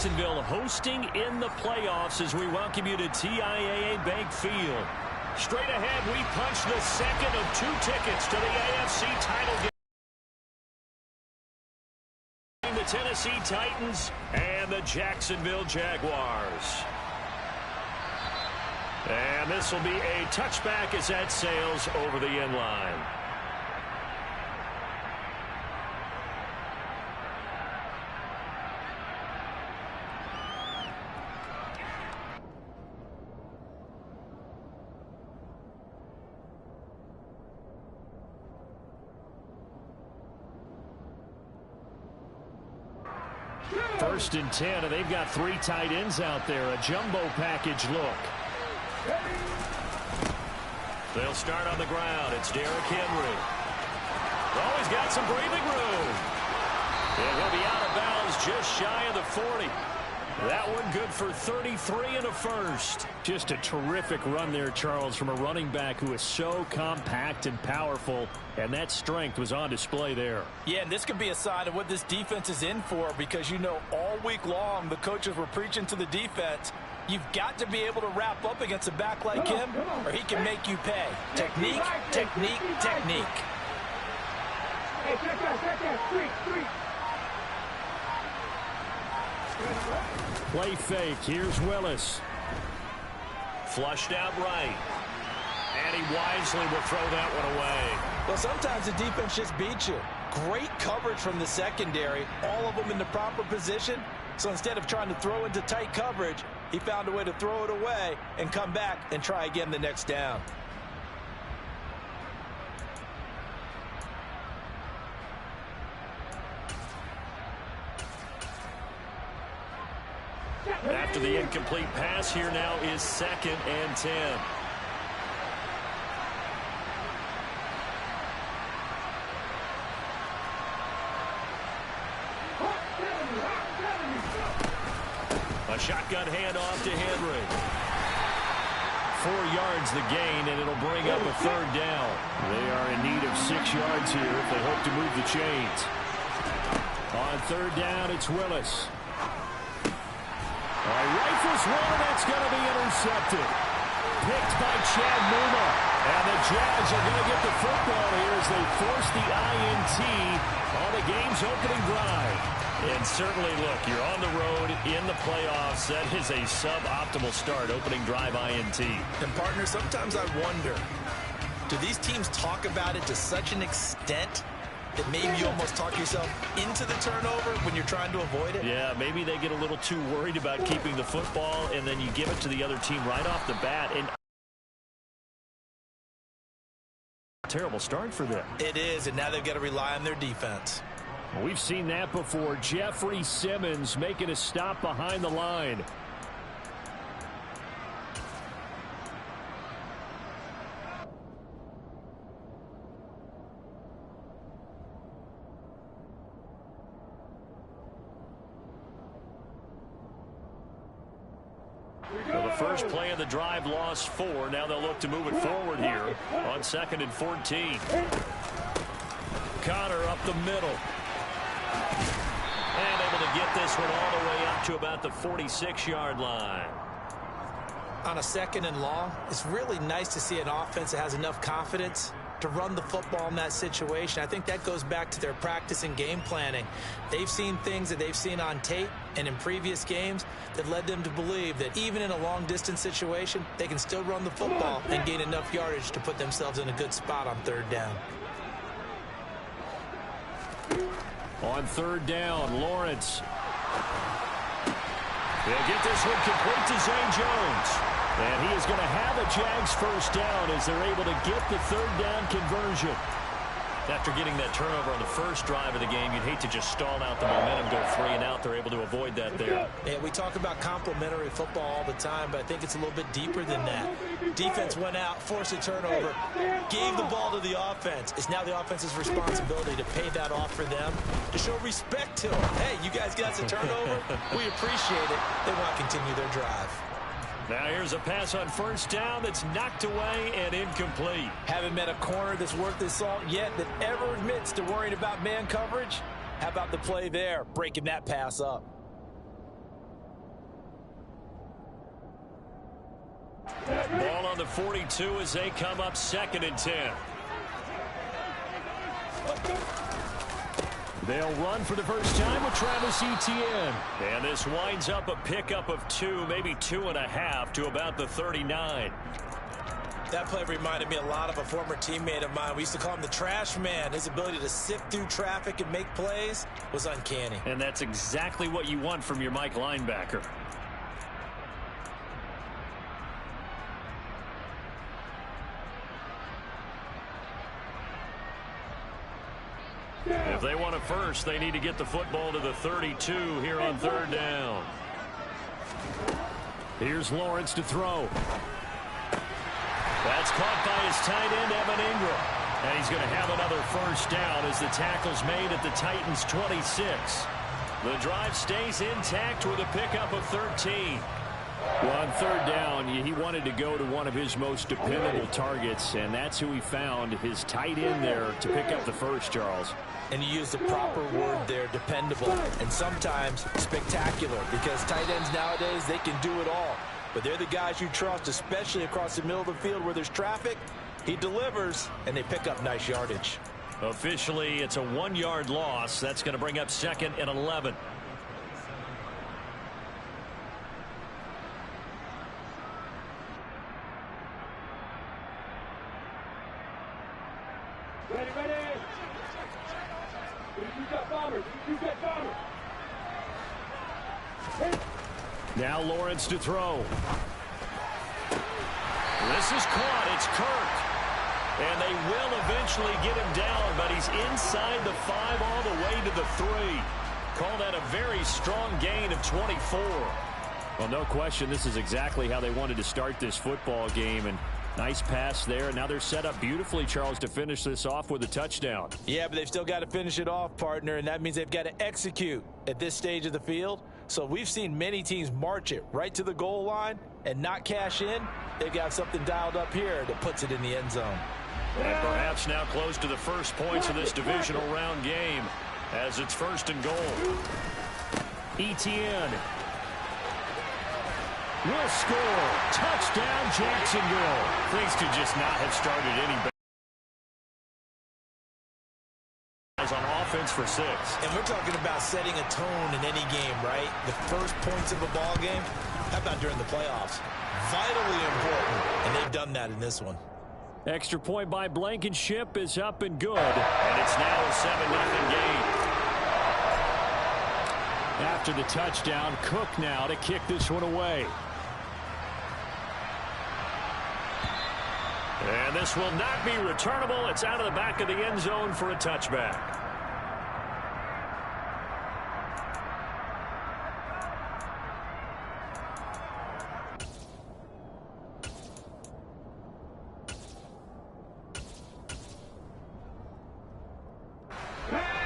Jacksonville hosting in the playoffs as we welcome you to TIAA Bank Field. Straight ahead, we punch the second of 2 tickets to the AFC title game. The Tennessee Titans and the Jacksonville Jaguars. And this will be a touchback as that sails over the end line. First and 10, and they've got 3 tight ends out there. A jumbo package look. They'll start on the ground. It's Derrick Henry. Oh, he's got some breathing room. And he'll be out of bounds just shy of the 40. That one good for 33 and a first. Just a terrific run there, Charles, from a running back who is so compact and powerful, and that strength was on display there. Yeah, and this could be a sign of what this defense is in for, because, you know, all week long the coaches were preaching to the defense, you've got to be able to wrap up against a back like him, or he can make you pay. Technique, technique, technique. Hey, check that, 3. Play fake. Here's Willis. Flushed out right. And he wisely will throw that one away. Well, sometimes the defense just beats you. Great coverage from the secondary. All of them in the proper position. So instead of trying to throw into tight coverage, he found a way to throw it away and come back and try again the next down. After the incomplete pass, here now is 2nd and 10. A shotgun handoff to Henry. 4 yards the gain, and it'll bring up a 3rd down. They are in need of 6 yards here if they hope to move the chains. On 3rd down, it's Willis. Rifles one, and that's going to be intercepted. Picked by Chad Muma. And the Jags are going to get the football here as they force the INT on the game's opening drive. And certainly, look, you're on the road in the playoffs. That is a suboptimal start, opening drive INT. And, partner, sometimes I wonder, do these teams talk about it to such an extent that maybe you almost talk yourself into the turnover when you're trying to avoid it? Yeah, maybe they get a little too worried about keeping the football, and then you give it to the other team right off the bat. And terrible start for them. It is, and now they've got to rely on their defense. We've seen that before. Jeffrey Simmons making a stop behind the line. Well, the first play of the drive lost 4. Now they'll look to move it forward here on 2nd and 14. Connor up the middle. And able to get this one all the way up to about the 46-yard line. On a 2nd and long, it's really nice to see an offense that has enough confidence to run the football in that situation. I think that goes back to their practice and game planning. They've seen things that they've seen on tape and in previous games that led them to believe that even in a long-distance situation, they can still run the football and gain enough yardage to put themselves in a good spot on 3rd down. On 3rd down, Lawrence. They'll get this one complete to Zane Jones. And he is going to have a Jags first down as they're able to get the 3rd down conversion. After getting that turnover on the first drive of the game, you'd hate to just stall out the momentum, go 3 and out. They're able to avoid that there. Yeah, we talk about complementary football all the time, but I think it's a little bit deeper than that. Defense went out, forced a turnover, gave the ball to the offense. It's now the offense's responsibility to pay that off for them, to show respect to them. Hey, you guys got us a turnover. We appreciate it. They want to continue their drive. Now here's a pass on 1st down that's knocked away and incomplete. Haven't met a corner that's worth his salt yet that ever admits to worrying about man coverage. How about the play there, breaking that pass up? the 42 as they come up 2nd and 10. They'll run for the first time with Travis Etienne. And this winds up a pickup of 2, maybe 2.5 to about the 39. That play reminded me a lot of a former teammate of mine. We used to call him the trash man. His ability to sift through traffic and make plays was uncanny. And that's exactly what you want from your Mike linebacker. If they want a first, they need to get the football to the 32 here on 3rd down. Here's Lawrence to throw. That's caught by his tight end, Evan Ingram. And he's going to have another first down as the tackle's made at the Titans' 26. The drive stays intact with a pickup of 13. Well, on 3rd down, he wanted to go to one of his most dependable targets, and that's who he found, his tight end there, to pick up the first, Charles. And you use the proper word there, dependable, and sometimes spectacular, because tight ends nowadays, they can do it all. But they're the guys you trust, especially across the middle of the field where there's traffic. He delivers, and they pick up nice yardage. Officially, it's a 1-yard loss. That's going to bring up 2nd and 11. Ready, ready. You got bombers. You got bombers. Now Lawrence to throw. This is caught. It's Kirk. And they will eventually get him down, but he's inside the 5 all the way to the 3. Call that a very strong gain of 24. Well, no question, this is exactly how they wanted to start this football game. And nice pass there. Now they're set up beautifully, Charles, to finish this off with a touchdown. Yeah, but they've still got to finish it off, partner, and that means they've got to execute at this stage of the field. So we've seen many teams march it right to the goal line and not cash in. They've got something dialed up here that puts it in the end zone. And perhaps now close to the first points of this divisional round game as it's 1st and goal. Etienne will score. Touchdown, Jacksonville. Things could just not have started any better. On offense for 6. And we're talking about setting a tone in any game, right? The first points of a ball game. How about during the playoffs? Vitally important, and they've done that in this one. Extra point by Blankenship is up and good. And it's now a 7-0 game. After the touchdown, Cook now to kick this one away. And this will not be returnable. It's out of the back of the end zone for a touchback.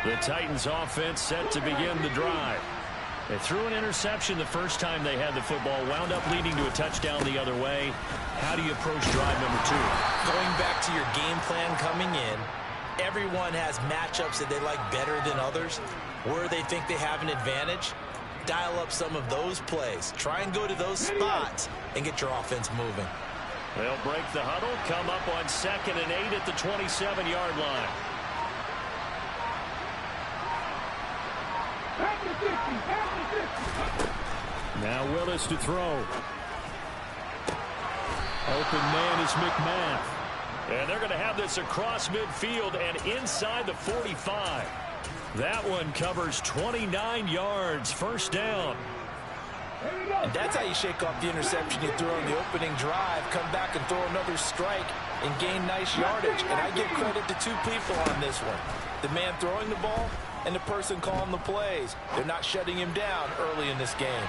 The Titans offense set to begin the drive. They threw an interception the first time they had the football, wound up leading to a touchdown the other way. How do you approach drive number 2? Going back to your game plan coming in, everyone has matchups that they like better than others. Where they think they have an advantage, dial up some of those plays. Try and go to those spots and get your offense moving. They'll break the huddle, come up on 2nd and 8 at the 27-yard line. Now Willis to throw. Open man is McMath. And they're going to have this across midfield and inside the 45. That one covers 29 yards. First down. And that's how you shake off the interception you threw on the opening drive. Come back and throw another strike and gain nice yardage. And I give credit to 2 people on this one. The man throwing the ball and the person calling the plays. They're not shutting him down early in this game.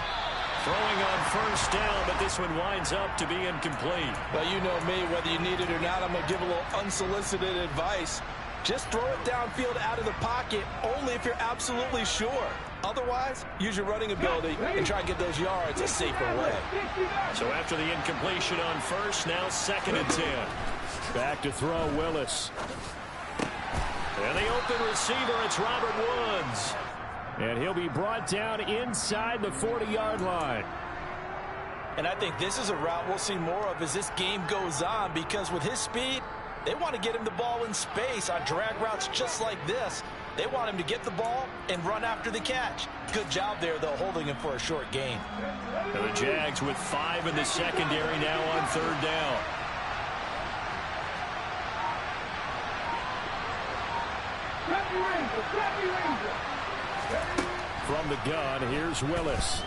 Throwing on first down, but this one winds up to be incomplete. Well, you know me, whether you need it or not, I'm going to give a little unsolicited advice. Just throw it downfield out of the pocket only if you're absolutely sure. Otherwise, use your running ability and try and get those yards a safer way. So after the incompletion on first, now 2nd and 10. Back to throw, Willis. And the open receiver, it's Robert Woods. And he'll be brought down inside the 40-yard line. And I think this is a route we'll see more of as this game goes on, because with his speed, they want to get him the ball in space on drag routes just like this. They want him to get the ball and run after the catch. Good job there, though, holding him for a short gain. And the Jags with 5 in the secondary now on 3rd down. From the gun, here's Willis.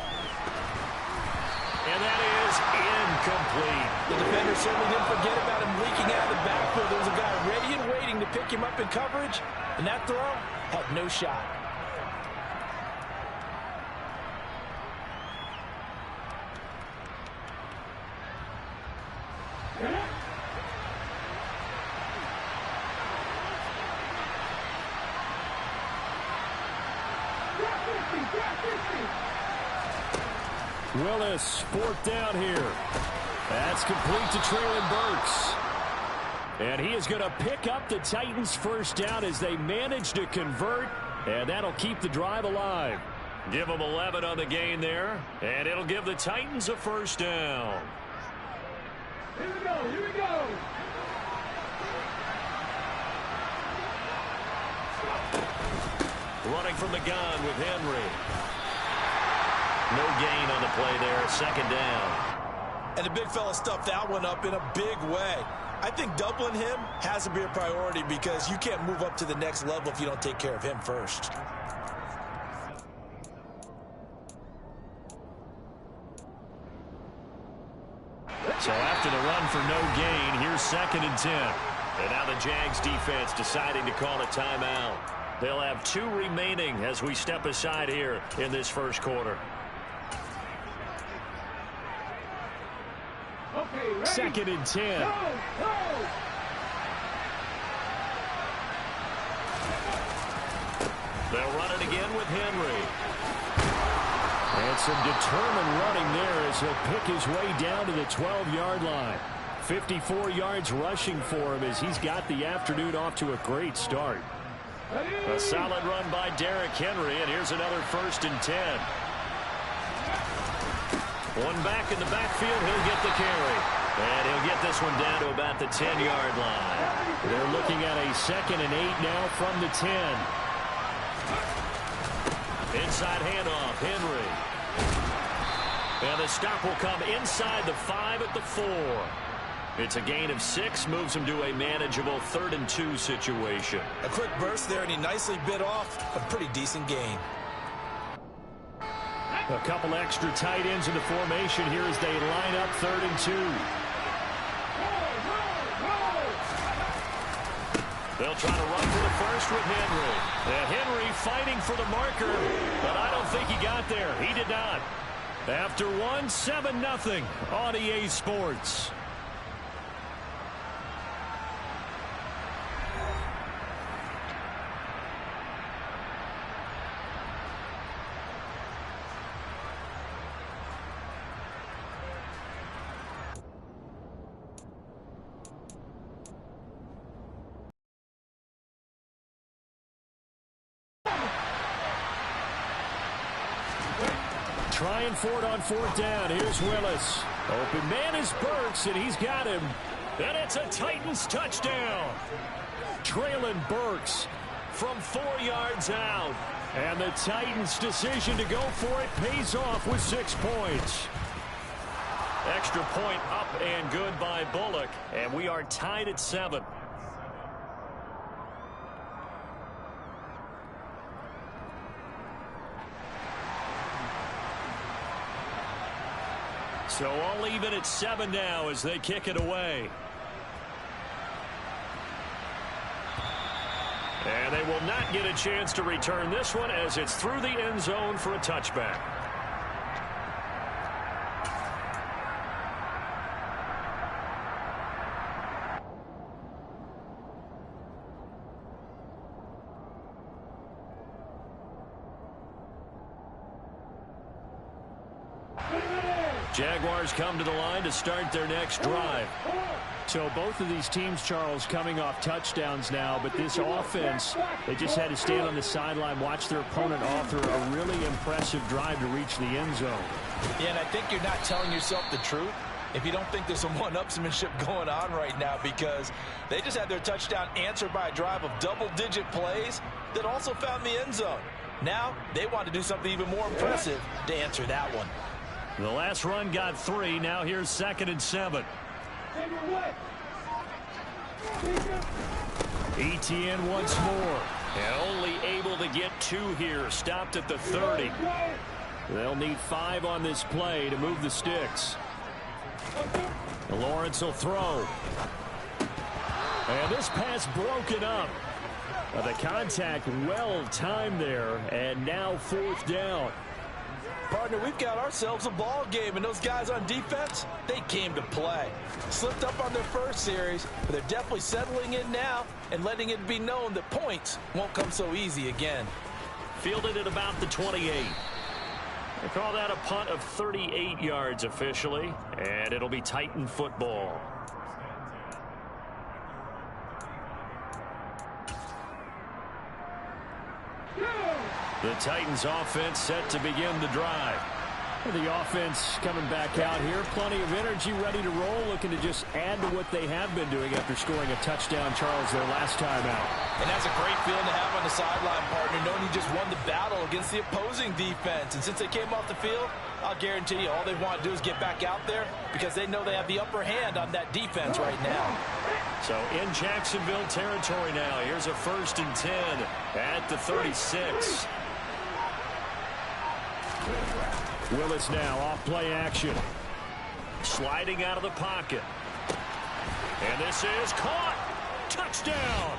And that is incomplete. The defender certainly didn't forget about him leaking out of the backfield. There was a guy ready and waiting to pick him up in coverage, and that throw had no shot. Willis, 4th down here. That's complete to Traylon Burks. And he is going to pick up the Titans' 1st down as they manage to convert, and that'll keep the drive alive. Give them 11 on the gain there, and it'll give the Titans a 1st down. Here we go, here we go. Running from the gun with Henry. No gain on the play there, 2nd down. And the big fella stuffed that one up in a big way. I think doubling him has to be a priority, because you can't move up to the next level if you don't take care of him first. So after the run for no gain, here's 2nd and 10. And now the Jags defense deciding to call a timeout. They'll have 2 remaining as we step aside here in this 1st quarter. Okay, ready? 2nd and 10. Go, go. They'll run it again with Henry. And some determined running there as he'll pick his way down to the 12-yard line. 54 yards rushing for him as he's got the afternoon off to a great start. A solid run by Derrick Henry, and here's another 1st and 10. One back in the backfield, he'll get the carry. And he'll get this one down to about the 10-yard line. They're looking at a 2nd and 8 now from the 10. Inside handoff, Henry. And the stop will come inside the 5 at the 4. It's a gain of 6, moves him to a manageable 3rd and 2 situation. A quick burst there, and he nicely bit off a pretty decent gain. A couple extra tight ends in the formation here as they line up 3rd and 2. They'll try to run for the 1st with Henry. And Henry fighting for the marker, but I don't think he got there. He did not. After 1, 7-0 on EA Sports. Trying for it on 4th down. Here's Willis. Open man is Burks, and he's got him. And it's a Titans touchdown. Traylon Burks From 4 yards out. And the Titans' decision to go for it pays off with 6 points. Extra point up and good by Bullock. And we are tied at 7. So all even at 7 now as they kick it away. And they will not get a chance to return this one as it's through the end zone for a touchback. Jaguars come to the line to start their next drive. So both of these teams, Charles, coming off touchdowns now, but this offense, they just had to stand on the sideline, watch their opponent author a really impressive drive to reach the end zone. Yeah, and I think you're not telling yourself the truth if you don't think there's some one-upsmanship going on right now, because they just had their touchdown answered by a drive of double-digit plays that also found the end zone. Now they want to do something even more impressive to answer that one. The last run got 3. Now here's 2nd and 7. Etienne once more. And only able to get 2 here. Stopped at the 30. They'll need 5 on this play to move the sticks. Lawrence will throw. And this pass broken up. The contact well timed there. And now 4th down. Partner, we've got ourselves a ball game, and those guys on defense, they came to play. Slipped up on their first series, but they're definitely settling in now and letting it be known that points won't come so easy again. Fielded at about the 28. They call that a punt of 38 yards officially, and it'll be Titan football. The Titans offense set to begin the drive. The offense coming back out here. Plenty of energy, ready to roll, looking to just add to what they have been doing after scoring a touchdown, Charles, their last time out. And that's a great feeling to have on the sideline, partner, knowing you just won the battle against the opposing defense. And since they came off the field, I'll guarantee you all they want to do is get back out there because they know they have the upper hand on that defense right now. So in Jacksonville territory now. Here's a 1st and 10 at the 36. Willis now off play action. Sliding out of the pocket. And this is caught. Touchdown.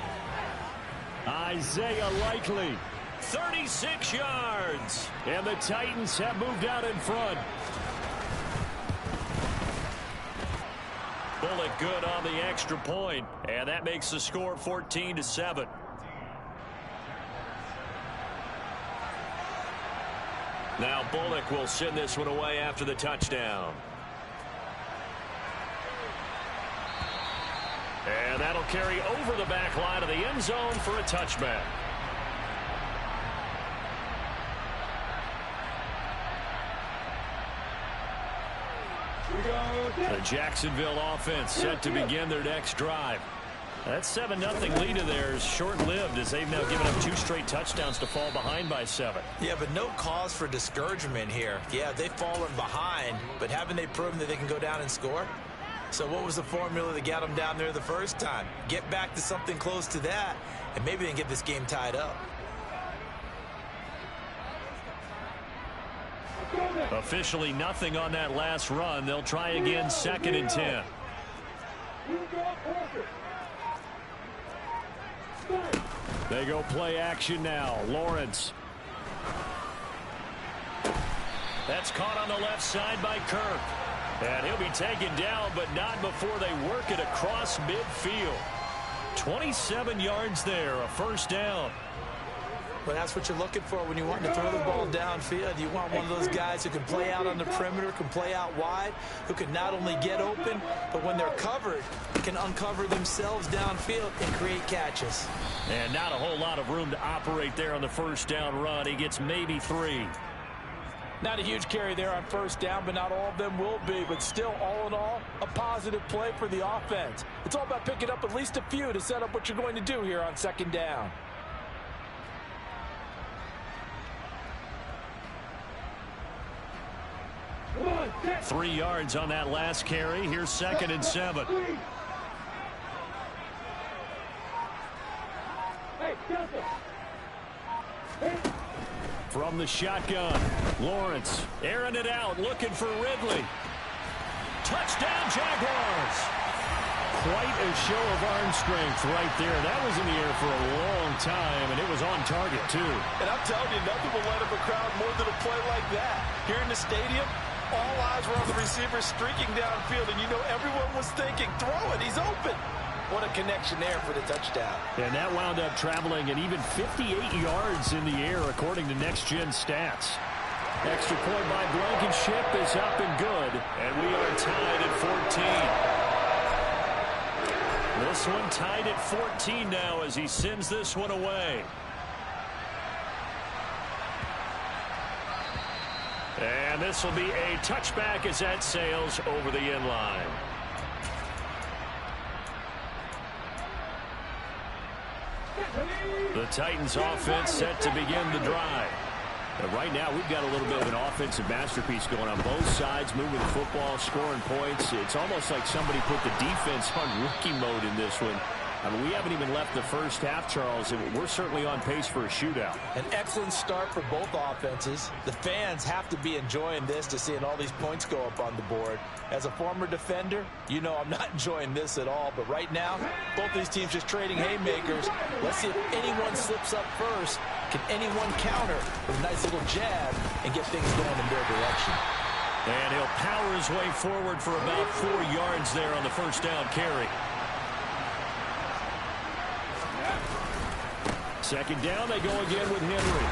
Isaiah Likely. 36 yards. And the Titans have moved out in front. Bullock good on the extra point. And that makes the score 14-7. Now Bullock will send this one away after the touchdown. And that'll carry over the back line of the end zone for a touchback. The Jacksonville offense set to begin their next drive. That 7-0 lead of theirs short-lived as they've now given up 2 straight touchdowns to fall behind by 7. Yeah, but no cause for discouragement here. Yeah, they've fallen behind, but haven't they proven that they can go down and score? So what was the formula that got them down there the first time? Get back to something close to that, and maybe they can get this game tied up. Officially nothing on that last run. They'll try again 2nd and 10. They go play action now. Lawrence. That's caught on the left side by Kirk. And he'll be taken down, but not before they work it across midfield. 27 yards there, a 1st down. Well, that's what you're looking for when you want to throw the ball downfield. You want one of those guys who can play out on the perimeter, can play out wide, who can not only get open, but when they're covered, can uncover themselves downfield and create catches. And not a whole lot of room to operate there on the 1st down run. He gets maybe 3. Not a huge carry there on 1st down, but not all of them will be. But still, all in all, a positive play for the offense. It's all about picking up at least a few to set up what you're going to do here on 2nd down. One, 3 yards on that last carry. Here's 2nd and 7. Hey, Delta. Hey. From the shotgun, Lawrence airing it out, looking for Ridley. Touchdown, Jaguars. Quite a show of arm strength right there. That was in the air for a long time, and it was on target, too. And I'm telling you, nothing will light up a crowd more than a play like that. Here in the stadium, all eyes were on the receiver streaking downfield, and you know everyone was thinking, throw it, he's open. What a connection there for the touchdown. And that wound up traveling an even 58 yards in the air, according to Next Gen Stats. Extra point by Blankenship is up and good. And we are tied at 14. This one tied at 14 now as he sends this one away. And this will be a touchback as that sails over the end line. The Titans offense set to begin the drive. And right now, we've got a little bit of an offensive masterpiece going on both sides, moving the football, scoring points. It's almost like somebody put the defense on rookie mode in this one. I mean, we haven't even left the first half, Charles, and we're certainly on pace for a shootout. An excellent start for both offenses. The fans have to be enjoying this to seeing all these points go up on the board. As a former defender, you know I'm not enjoying this at all. But right now, both these teams just trading haymakers. Let's see if anyone slips up first. Can anyone counter with a nice little jab and get things going in their direction? And he'll power his way forward for about 4 yards there on the first down carry. Second down, they go again with Henry.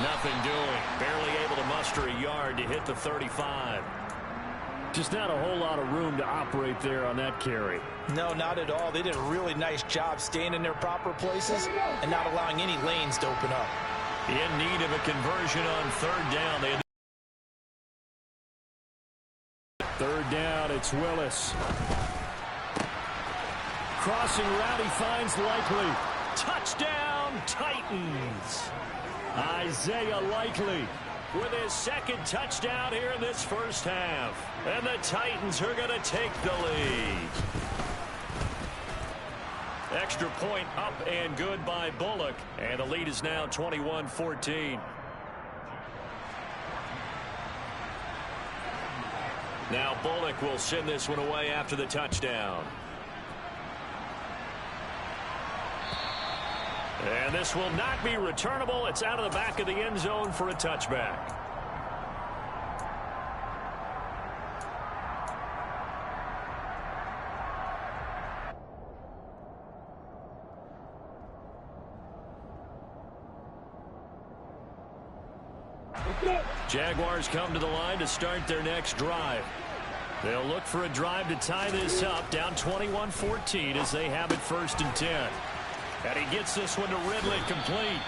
Nothing doing. Barely able to muster a yard to hit the 35. Just not a whole lot of room to operate there on that carry. No, not at all. They did a really nice job staying in their proper places and not allowing any lanes to open up. In need of a conversion on third down. Third down, it's Willis. Crossing route, he finds Likely. Touchdown, Titans. Isaiah Likely with his second touchdown here in this first half. And the Titans are going to take the lead. Extra point up and good by Bullock. And the lead is now 21-14. Now Bullock will send this one away after the touchdown. And this will not be returnable. It's out of the back of the end zone for a touchback. Jaguars come to the line to start their next drive. They'll look for a drive to tie this up, down 21-14 as they have it 1st and 10. And he gets this one to Ridley complete.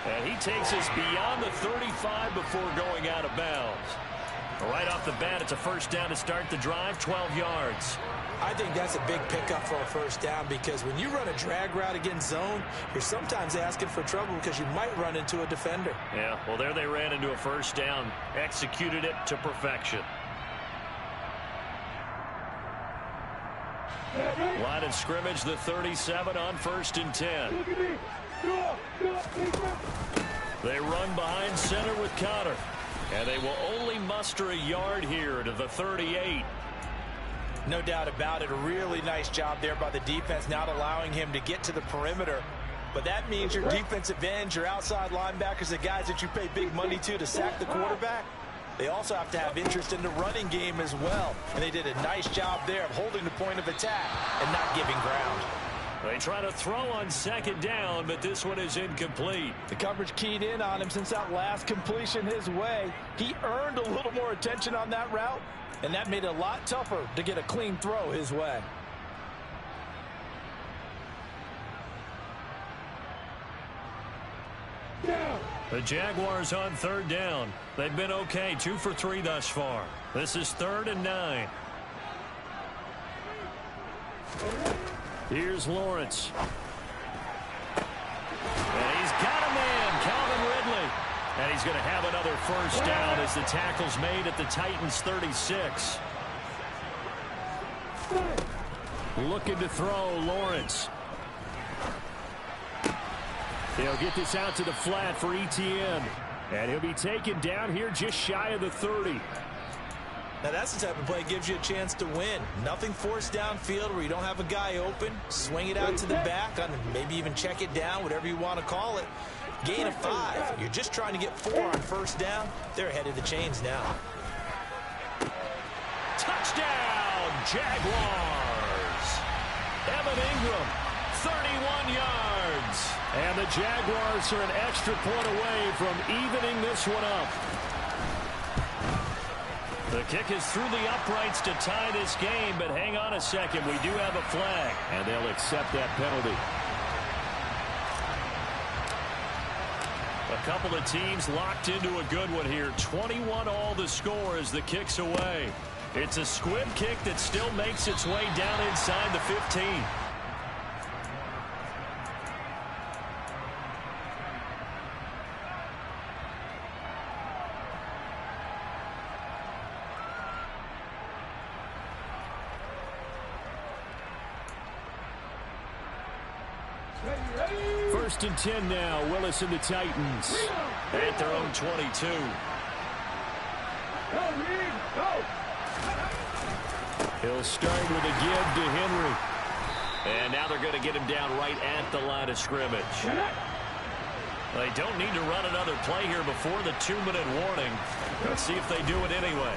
And he takes us beyond the 35 before going out of bounds. Right off the bat, it's a first down to start the drive, 12 yards. I think that's a big pickup for a first down because when you run a drag route against zone, you're sometimes asking for trouble because you might run into a defender. Yeah, well, there they ran into a first down, executed it to perfection. Line of scrimmage, the 37 on 1st and 10. They run behind center with Connor. And they will only muster a yard here to the 38. No doubt about it. A really nice job there by the defense, not allowing him to get to the perimeter. But that means your defensive ends, your outside linebackers, the guys that you pay big money to sack the quarterback, they also have to have interest in the running game as well. And they did a nice job there of holding the point of attack and not giving ground. They try to throw on second down, but this one is incomplete. The coverage keyed in on him since that last completion his way. He earned a little more attention on that route, and that made it a lot tougher to get a clean throw his way. The Jaguars on third down. They've been okay, 2 for 3 thus far. This is 3rd and 9. Here's Lawrence. And he's got a man, Calvin Ridley. And he's going to have another first down as the tackle's made at the Titans' 36. Looking to throw, Lawrence. They'll get this out to the flat for Etienne. And he'll be taken down here just shy of the 30. Now that's the type of play that gives you a chance to win. Nothing forced downfield where you don't have a guy open. Swing it out to the back, maybe even check it down, whatever you want to call it. Gain of 5. You're just trying to get 4 on first down. They're ahead of the chains now. Touchdown, Jaguars. Evan Ingram 31 yards. And the Jaguars are an extra point away from evening this one up. The kick is through the uprights to tie this game, but hang on a second. We do have a flag. And they'll accept that penalty. A couple of teams locked into a good one here. 21 all the score as the kick's away. It's a squib kick that still makes its way down inside the 15. First and 10 now. Willis and the Titans at their own 22. He'll start with a give to Henry. And now they're going to get him down right at the line of scrimmage. They don't need to run another play here before the 2-minute warning. Let's see if they do it anyway.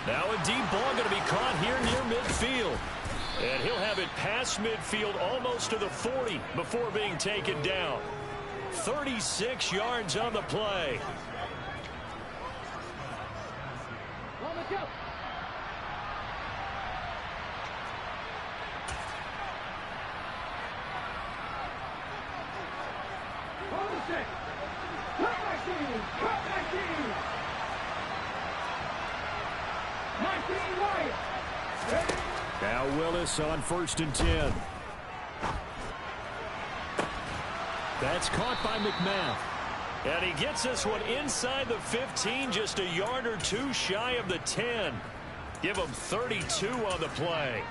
Now a deep ball going to be caught here near midfield. And he'll have it past midfield almost to the 40 before being taken down. 36 yards on the play. Now Willis on first and 10. That's caught by McMath. And he gets this one inside the 15, just a yard or two shy of the 10. Give him 32 on the play.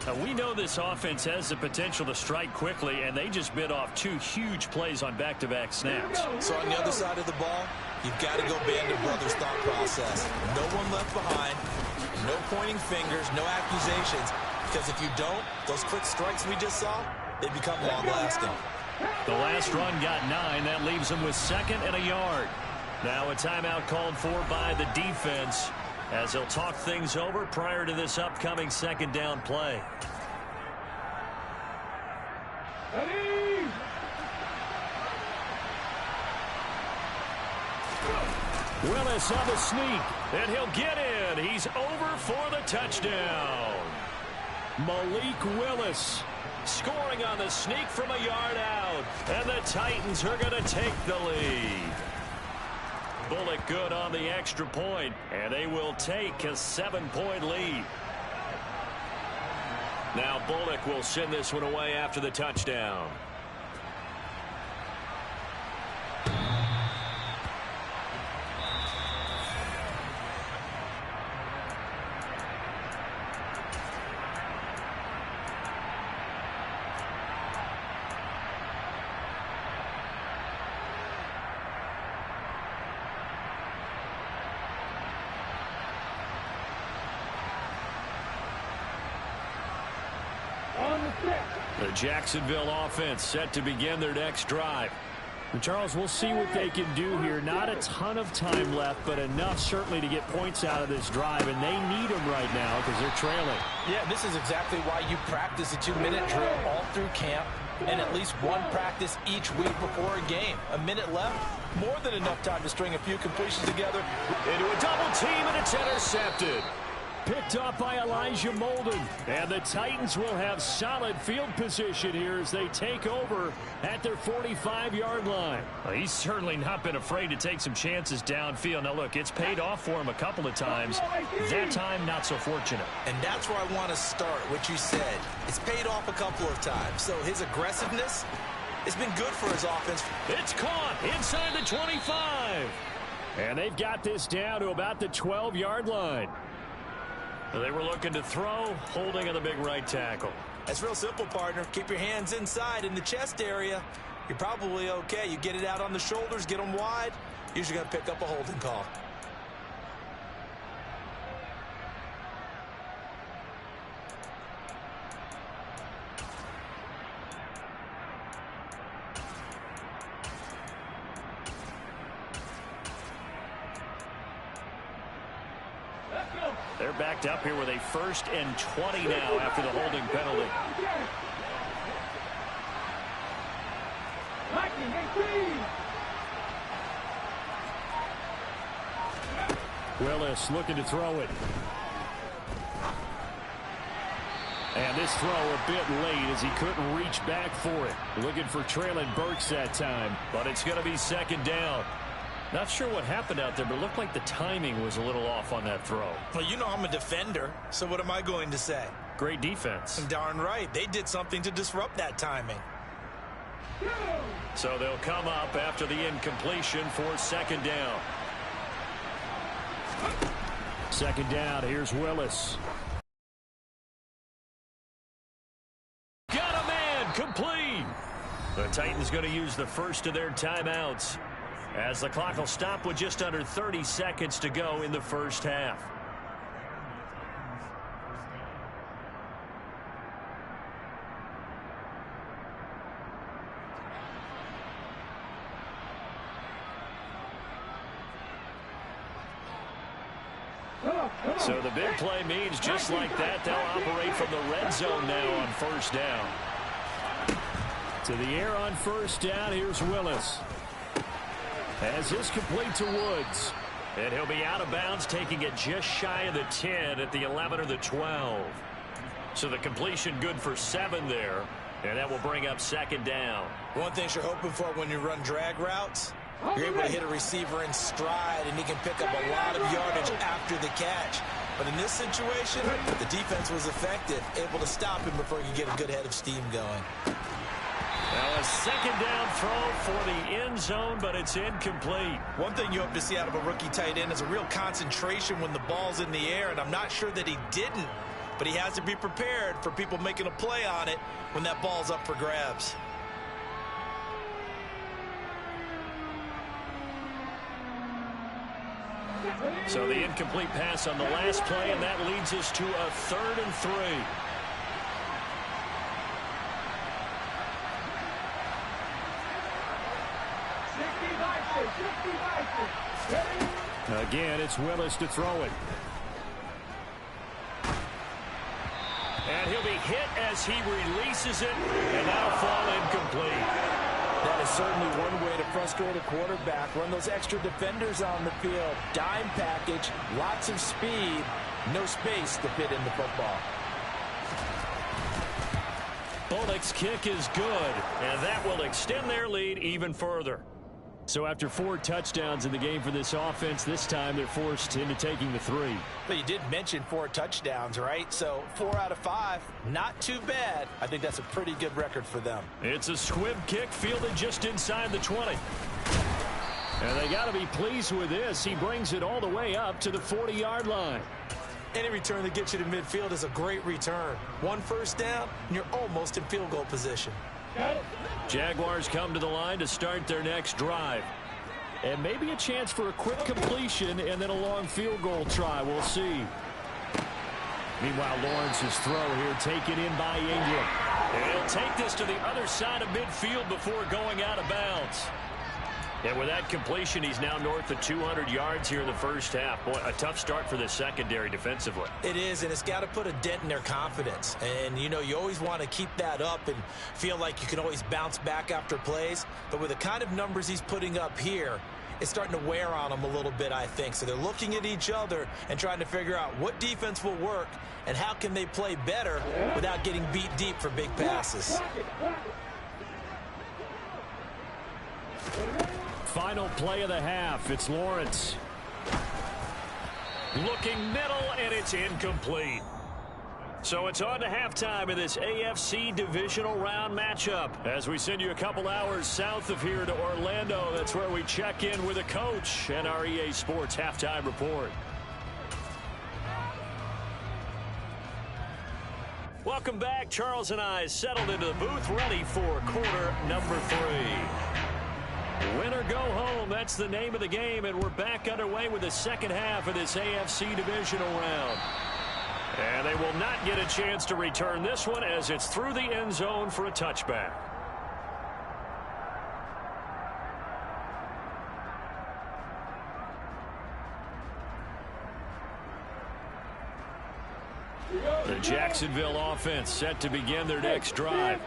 Now, we know this offense has the potential to strike quickly, and they just bit off 2 huge plays on back-to-back snaps. So on the other side of the ball, you've got to go band of brothers thought process. No one left behind, no pointing fingers, no accusations, because if you don't, those quick strikes we just saw, they become long-lasting. The last run got 9. That leaves them with 2nd and a yard. Now a timeout called for by the defense as they'll talk things over prior to this upcoming 2nd down play. Willis on the sneak. And he'll get in. He's over for the touchdown. Malik Willis scoring on the sneak from a yard out. And the Titans are going to take the lead. Bullock good on the extra point, and they will take a 7-point lead. Now Bullock will send this one away after the touchdown. The Jacksonville offense set to begin their next drive. And Charles, we'll see what they can do here. Not a ton of time left, but enough certainly to get points out of this drive, and they need them right now because they're trailing. Yeah, this is exactly why you practice a 2-minute drill all through camp and at least one practice each week before a game. A minute left, more than enough time to string a few completions together. Into a double team, and it's intercepted. Picked up by Elijah Molden. And the Titans will have solid field position here as they take over at their 45-yard line. Well, he's certainly not been afraid to take some chances downfield. Now, look, it's paid off for him a couple of times. That time, not so fortunate. And that's where I want to start, what you said. It's paid off a couple of times. So his aggressiveness has been good for his offense. It's caught inside the 25. And they've got this down to about the 12-yard line. They were looking to throw, holding on the big right tackle. That's real simple, partner. Keep your hands inside in the chest area. You're probably okay. You get it out on the shoulders, get them wide. Usually going to pick up a holding call. They're backed up here with a 1st and 20 now after the holding penalty. Willis looking to throw it. And this throw a bit late as he couldn't reach back for it. Looking for Traylon Burks that time. But it's going to be 2nd down. Not sure what happened out there, but it looked like the timing was a little off on that throw. Well, you know I'm a defender, so what am I going to say? Great defense. Darn right. They did something to disrupt that timing. So they'll come up after the incompletion for 2nd down. 2nd down. Here's Willis. Got a man. Complete. The Titans going to use the first of their timeouts, as the clock will stop with just under 30 seconds to go in the first half. So the big play means just like that, they'll operate from the red zone now on 1st down. To the air on 1st down. Here's Willis. As his complete to Woods. And he'll be out of bounds, taking it just shy of the 10 at the 11 or the 12. So the completion good for 7 there. And that will bring up 2nd down. One thing you're hoping for when you run drag routes, you're able to hit a receiver in stride, and he can pick up a lot of yardage after the catch. But in this situation, the defense was effective, able to stop him before he could get a good head of steam going. Now a 2nd down throw for the end zone, but it's incomplete. One thing you hope to see out of a rookie tight end is a real concentration when the ball's in the air, and I'm not sure that he didn't, but he has to be prepared for people making a play on it when that ball's up for grabs. So the incomplete pass on the last play, and that leads us to a 3rd and 3. Again, it's Willis to throw it. And he'll be hit as he releases it, and that'll fall incomplete. That is certainly one way to frustrate a quarterback. Run those extra defenders on the field. Dime package, lots of speed, no space to fit in the football. Bullock's kick is good, and that will extend their lead even further. So after 4 touchdowns in the game for this offense, this time they're forced into taking the 3. But you did mention 4 touchdowns, right? So 4 out of 5, not too bad. I think that's a pretty good record for them. It's a squib kick fielded just inside the 20. And they got to be pleased with this. He brings it all the way up to the 40-yard line. Any return that gets you to midfield is a great return. 1 first down, and you're almost in field goal position. Jaguars come to the line to start their next drive. And maybe a chance for a quick completion and then a long field goal try. We'll see. Meanwhile, Lawrence's throw here taken in by Ingram. And he'll take this to the other side of midfield before going out of bounds. And with that completion, he's now north of 200 yards here in the first half. Boy, a tough start for the secondary defensively. It is, and it's got to put a dent in their confidence. And, you know, you always want to keep that up and feel like you can always bounce back after plays. But with the kind of numbers he's putting up here, it's starting to wear on them a little bit, I think. So they're looking at each other and trying to figure out what defense will work and how can they play better without getting beat deep for big passes. Final play of the half. It's Lawrence. Looking middle, and it's incomplete. So it's on to halftime in this AFC divisional round matchup. As we send you a couple hours south of here to Orlando, that's where we check in with a coach and our EA Sports halftime report. Welcome back. Charles and I settled into the booth, ready for quarter number 3. Win or go home, that's the name of the game, and we're back underway with the second half of this AFC divisional round. And they will not get a chance to return this one as it's through the end zone for a touchback. The Jacksonville offense set to begin their next drive.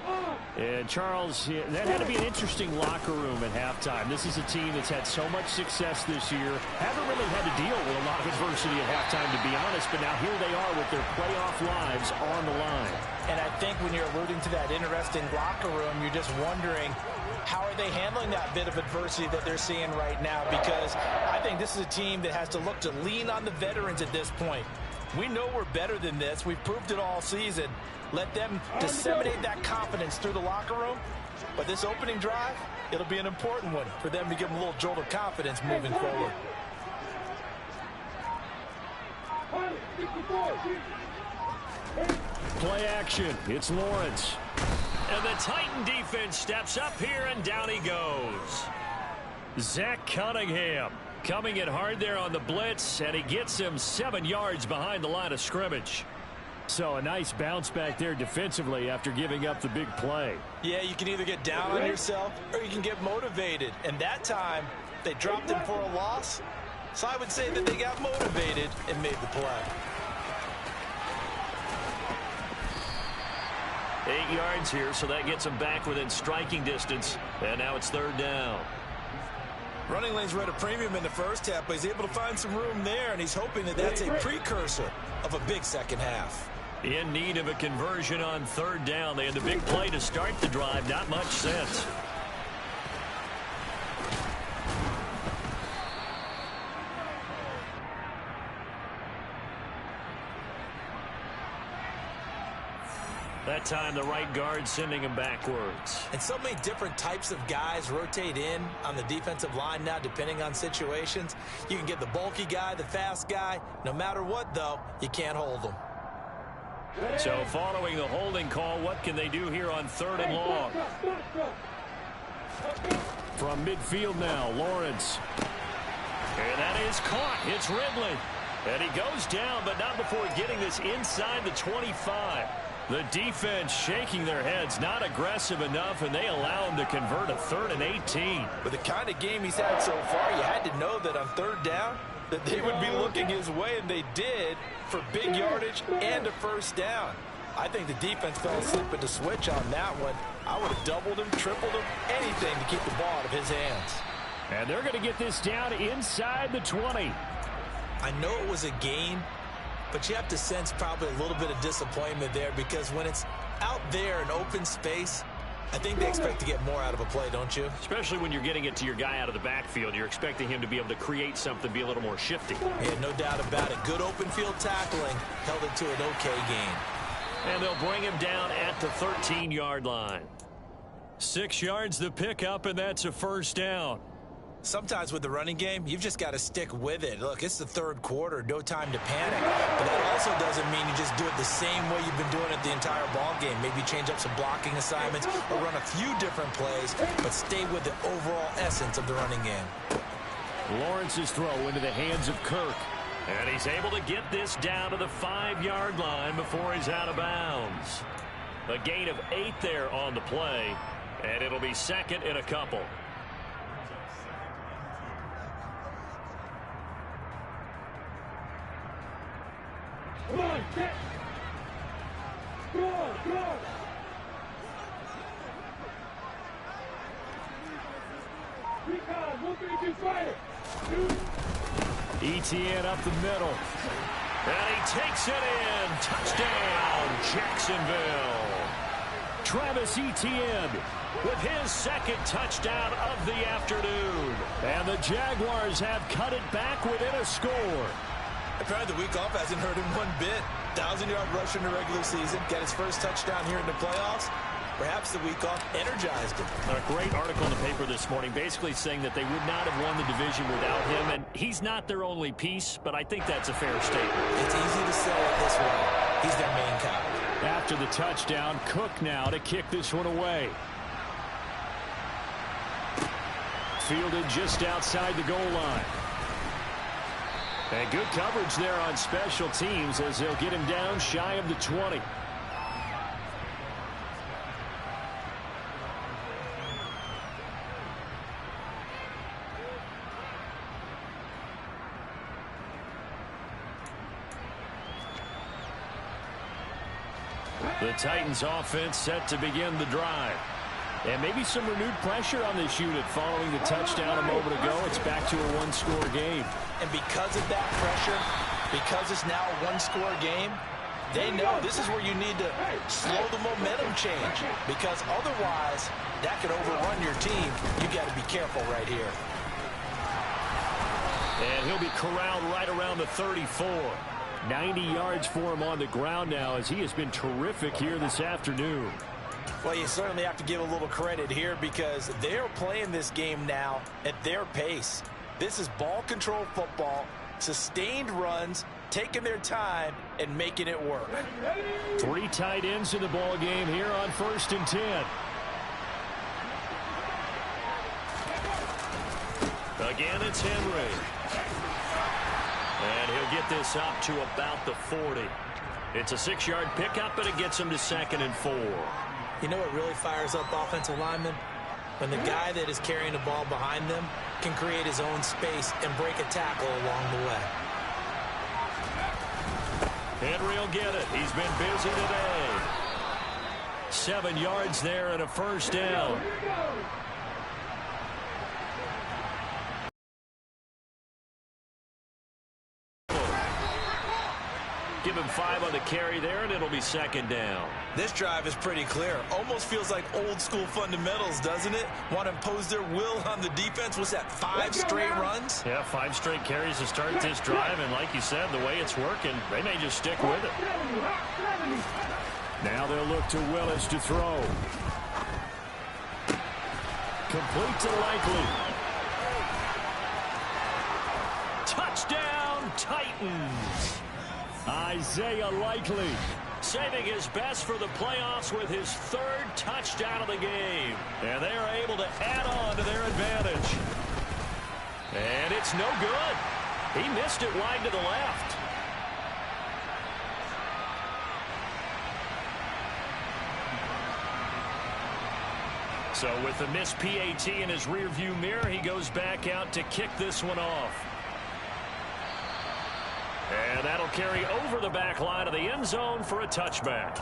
And, Charles, that had to be an interesting locker room at halftime. This is a team that's had so much success this year. Haven't really had to deal with a lot of adversity at halftime, to be honest. But now here they are with their playoff lives on the line. And I think when you're alluding to that interesting locker room, you're just wondering, how are they handling that bit of adversity that they're seeing right now? Because I think this is a team that has to look to lean on the veterans at this point. We know we're better than this. We've proved it all season. Let them disseminate that confidence through the locker room. But this opening drive, it'll be an important one for them to give them a little jolt of confidence moving forward. Play action. It's Lawrence. And the Titan defense steps up here, and down he goes. Zach Cunningham coming in hard there on the blitz, and he gets him 7 yards behind the line of scrimmage. So a nice bounce back there defensively after giving up the big play. Yeah, you can either get down on yourself or you can get motivated. And that time, they dropped him for a loss. So I would say that they got motivated and made the play. 8 yards here, so that gets him back within striking distance. And now it's 3rd down. Running lanes were at a premium in the first half, but he's able to find some room there, and he's hoping that that's a precursor of a big second half. In need of a conversion on 3rd down. They had the big play to start the drive. Not much sense. That time the right guard sending him backwards. And so many different types of guys rotate in on the defensive line now, depending on situations. You can get the bulky guy, the fast guy. No matter what, though, you can't hold them. So following the holding call, what can they do here on 3rd and long? From midfield now, Lawrence. And that is caught. It's Ridley. And he goes down, but not before getting this inside the 25. The defense shaking their heads, not aggressive enough, and they allow him to convert a 3rd and 18. With the kind of game he's had so far, you had to know that on 3rd down that they would be looking his way, and they did, for big yardage and a 1st down. I think the defense fell asleep at the switch on that one. I would have doubled him, tripled him, anything to keep the ball out of his hands. And they're going to get this down inside the 20. I know it was a gain, but you have to sense probably a little bit of disappointment there, because when it's out there in open space, I think they expect to get more out of a play, don't you? Especially when you're getting it to your guy out of the backfield. You're expecting him to be able to create something, be a little more shifty. Yeah, no doubt about it. Good open field tackling held it to an okay gain. And they'll bring him down at the 13-yard line. 6 yards the pickup, and that's a 1st down. Sometimes with the running game, you've just got to stick with it. Look, it's the 3rd quarter, no time to panic. But that also doesn't mean you just do it the same way you've been doing it the entire ball game. Maybe change up some blocking assignments or run a few different plays, but stay with the overall essence of the running game. Lawrence's throw into the hands of Kirk. And he's able to get this down to the 5-yard line before he's out of bounds. A gain of 8 there on the play, and it'll be 2nd and a couple. Come on, set. Go on, go on. Recon, 132 fighter. ETN up the middle. And he takes it in. Touchdown, Jacksonville. Travis Etienne With his 2nd touchdown of the afternoon. And the Jaguars have cut it back within a score. Apparently the week off hasn't hurt him one bit. 1,000-yard rush in the regular season. Got his first touchdown here in the playoffs. Perhaps the week off energized him. A great article in the paper this morning basically saying that they would not have won the division without him. And he's not their only piece, but I think that's a fair statement. It's easy to say it this way. He's their main cop. After the touchdown, Cook now to kick this one away. Fielded just outside the goal line. And good coverage there on special teams as they'll get him down shy of the 20. The Titans offense set to begin the drive. And maybe some renewed pressure on this unit following the touchdown a moment ago. It's back to a one-score game. And because of that pressure, because it's now a one-score game, they know this is where you need to slow the momentum change, because otherwise that could overrun your team. You got to be careful right here. And he'll be corralled right around the 34. 90 yards for him on the ground now, as he has been terrific here this afternoon. Well, you certainly have to give a little credit here, because they're playing this game now at their pace. This is ball control football, sustained runs, taking their time and making it work. 3 tight ends in the ball game here on 1st and 10. Again, it's Henry. And he'll get this up to about the 40. It's a 6-yard pickup, and it gets him to 2nd and 4. You know what really fires up offensive linemen? When the guy that is carrying the ball behind them can create his own space and break a tackle along the way. Henry will get it. He's been busy today. 7 yards there and a 1st down. Give him 5 on the carry there, and it'll be 2nd down. This drive is pretty clear. Almost feels like old school fundamentals, doesn't it? Want to impose their will on the defense. What's that, 5 straight runs? Yeah, 5 straight carries to start this drive, and like you said, the way it's working, they may just stick with it. Now they'll look to Willis to throw. Complete to Likely. Touchdown, Titans! Isaiah Likely saving his best for the playoffs with his 3rd touchdown of the game. And they are able to add on to their advantage. And it's no good. He missed it wide to the left. So with the missed PAT in his rearview mirror, he goes back out to kick this one off. And that'll carry over the back line of the end zone for a touchback.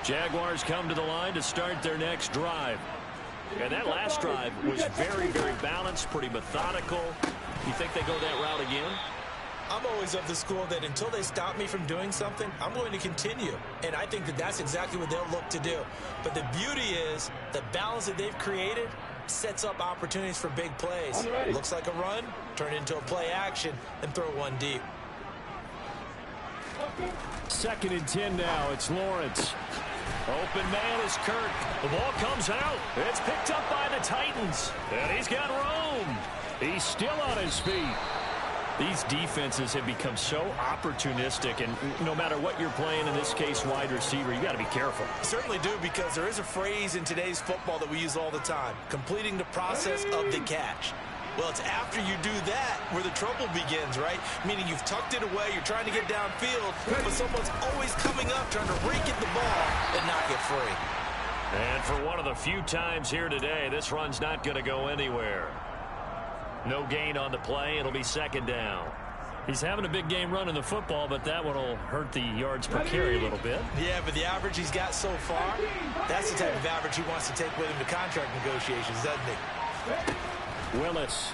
Jaguars come to the line to start their next drive. And that last drive was very, very balanced, pretty methodical. You think they go that route again? I'm always of the school that until they stop me from doing something, I'm going to continue. And I think that that's exactly what they'll look to do. But the beauty is the balance that they've created sets up opportunities for big plays. Looks like a run, turn it into a play action, and throw one deep. 2nd and 10 now. It's Lawrence. Open man is Kirk. The ball comes out. It's picked up by the Titans. And he's got room. He's still on his feet. These defenses have become so opportunistic, and no matter what you're playing, in this case wide receiver, you got to be careful. Certainly do, because there is a phrase in today's football that we use all the time: completing the process of the catch. Well, it's after you do that where the trouble begins, right? Meaning you've tucked it away, you're trying to get downfield, but someone's always coming up trying to rake at the ball and knock it free. And for one of the few times here today, this run's not going to go anywhere. No gain on the play. It'll be 2nd down. He's having a big game running the football, but that one will hurt the yards per carry a little bit. Yeah, but the average he's got so far, that's the type of average he wants to take with him to contract negotiations, doesn't he? Willis.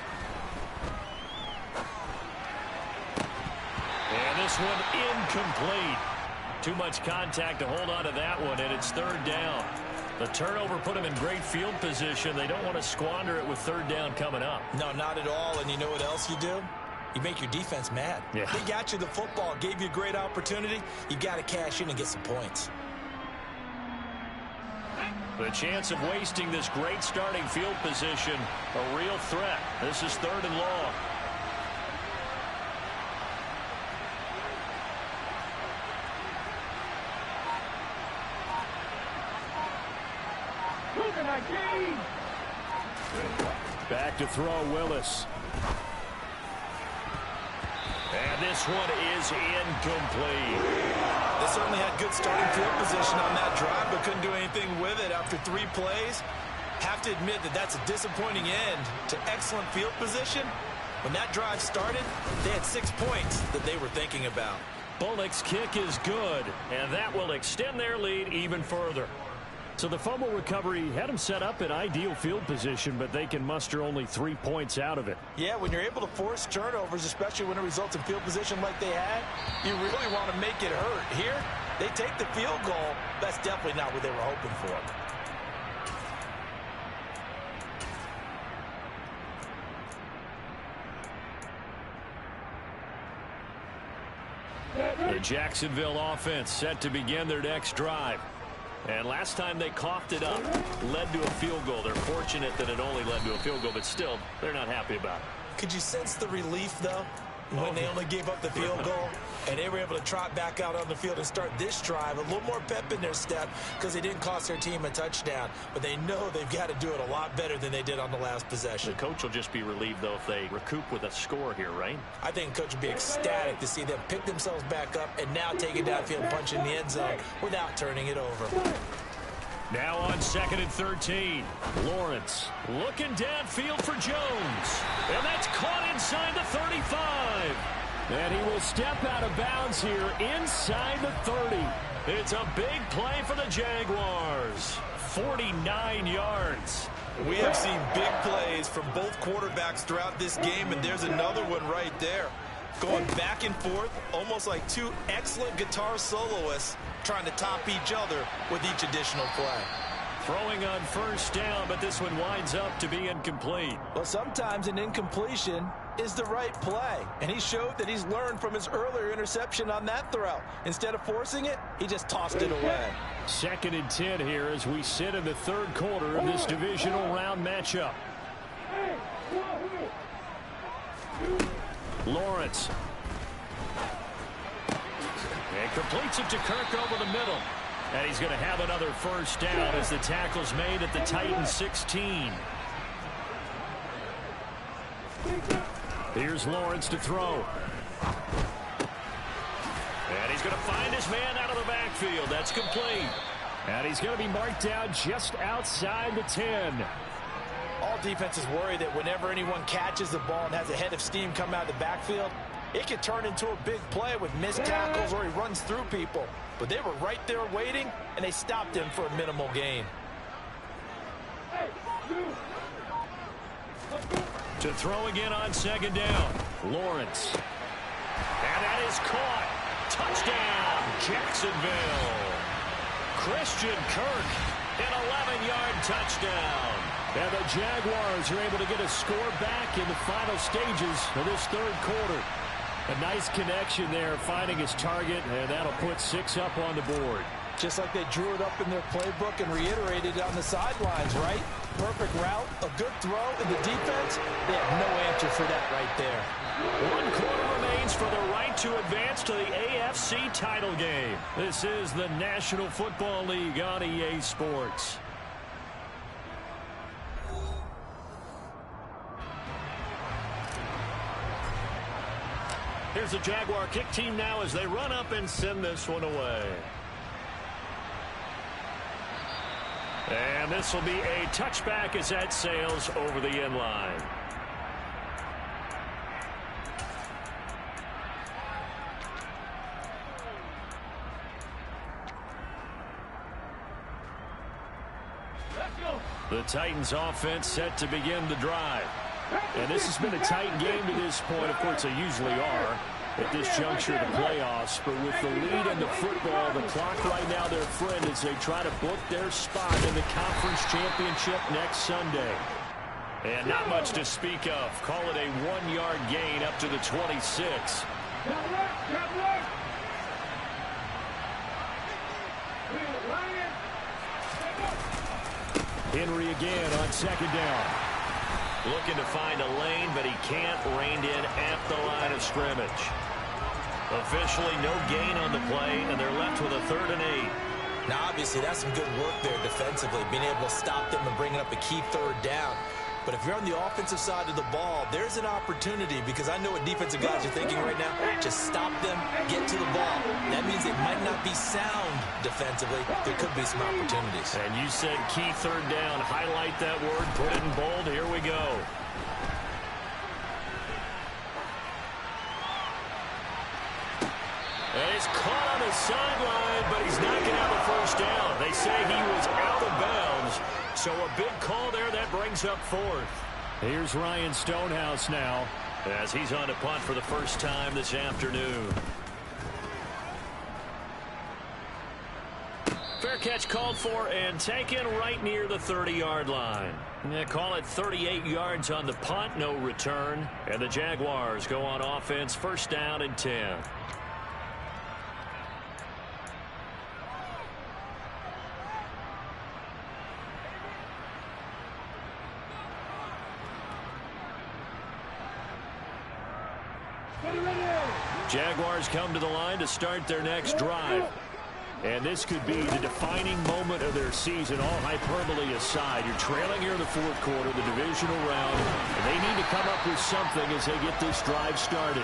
And this one incomplete. Too much contact to hold on to that one, and it's 3rd down. The turnover put them in great field position. They don't want to squander it with 3rd down coming up. No, not at all. And you know what else you do? You make your defense mad. Yeah. They got you the football, gave you a great opportunity. You got to cash in and get some points. The chance of wasting this great starting field position, a real threat. This is 3rd and long. Back to throw, Willis. And this one is incomplete. They certainly had good starting field position on that drive, but couldn't do anything with it after 3 plays. Have to admit that that's a disappointing end to excellent field position. When that drive started, they had 6 points that they were thinking about. Bullock's kick is good, and that will extend their lead even further. So the fumble recovery had them set up in ideal field position, but they can muster only 3 points out of it. Yeah, when you're able to force turnovers, especially when it results in field position like they had, you really want to make it hurt. Here, they take the field goal. That's definitely not what they were hoping for. The Jacksonville offense set to begin their next drive. And last time they coughed it up, led to a field goal. They're fortunate that it only led to a field goal, but still, they're not happy about it. Could you sense the relief, though, when they only gave up the field goal and they were able to trot back out on the field and start this drive? A little more pep in their step because they didn't cost their team a touchdown. But they know they've got to do it a lot better than they did on the last possession. The coach will just be relieved, though, if they recoup with a score here, right? I think the coach would be ecstatic to see them pick themselves back up and now take it downfield and punch in the end zone without turning it over. Now on 2nd and 13. Lawrence looking downfield for Jones. And that's caught inside the 35. And he will step out of bounds here inside the 30. It's a big play for the Jaguars. 49 yards. We have seen big plays from both quarterbacks throughout this game, and there's another one right there. Going back and forth, almost like two excellent guitar soloists trying to top each other with each additional play. Throwing on first down, but this one winds up to be incomplete. Well, sometimes an incompletion is the right play, and he showed that he's learned from his earlier interception on that throw. Instead of forcing it, he just tossed it away. 2nd and 10 here as we sit in the third quarter of this divisional round matchup. Lawrence. And completes it to Kirk over the middle. And he's going to have another first down as the tackle's made at the Titans 16. Here's Lawrence to throw. And he's going to find his man out of the backfield. That's complete. And he's going to be marked down just outside the 10. All defenses worry that whenever anyone catches the ball and has a head of steam come out of the backfield, it could turn into a big play with missed tackles or he runs through people. But they were right there waiting, and they stopped him for a minimal gain. To throw again on 2nd down. Lawrence. And that is caught. Touchdown, Jacksonville. Christian Kirk, an 11-yard touchdown. And the Jaguars are able to get a score back in the final stages of this third quarter. A nice connection there, finding his target, and that'll put 6 up on the board. Just like they drew it up in their playbook and reiterated it on the sidelines, right? Perfect route, a good throw, and the defense, they have no answer for that right there. 1 quarter remains for the right to advance to the AFC title game. This is the National Football League on EA Sports. Here's the Jaguar kick team now as they run up and send this one away. And this will be a touchback as that sails over the end line. The Titans offense set to begin the drive. And this has been a tight game to this point. Of course, they usually are at this juncture of the playoffs. But with the lead in the football, the clock right now their friend as they try to book their spot in the conference championship next Sunday. And not much to speak of. Call it a 1-yard gain up to the 26. Henry again on 2nd down. Looking to find a lane, but he can't. Reined in at the line of scrimmage. Officially no gain on the play, and they're left with a 3rd and 8. Now, obviously, that's some good work there defensively, being able to stop them and bringing up a key 3rd down. But if you're on the offensive side of the ball, there's an opportunity, because I know what defensive guys are thinking right now. Just stop them, get to the ball. That means they might not be sound defensively. There could be some opportunities. And you said key third down. Highlight that word, put it in bold. Here we go. And he's caught on the sideline, but he's not going to have a first down. They say he was out of bounds. So a big call there that brings up fourth. Here's Ryan Stonehouse now as he's on to punt for the first time this afternoon. Fair catch called for and taken right near the 30-yard line. They call it 38 yards on the punt, no return. And the Jaguars go on offense, first down and 10. Jaguars come to the line to start their next drive. And this could be the defining moment of their season, all hyperbole aside. You're trailing here in the fourth quarter, the divisional round, and they need to come up with something as they get this drive started.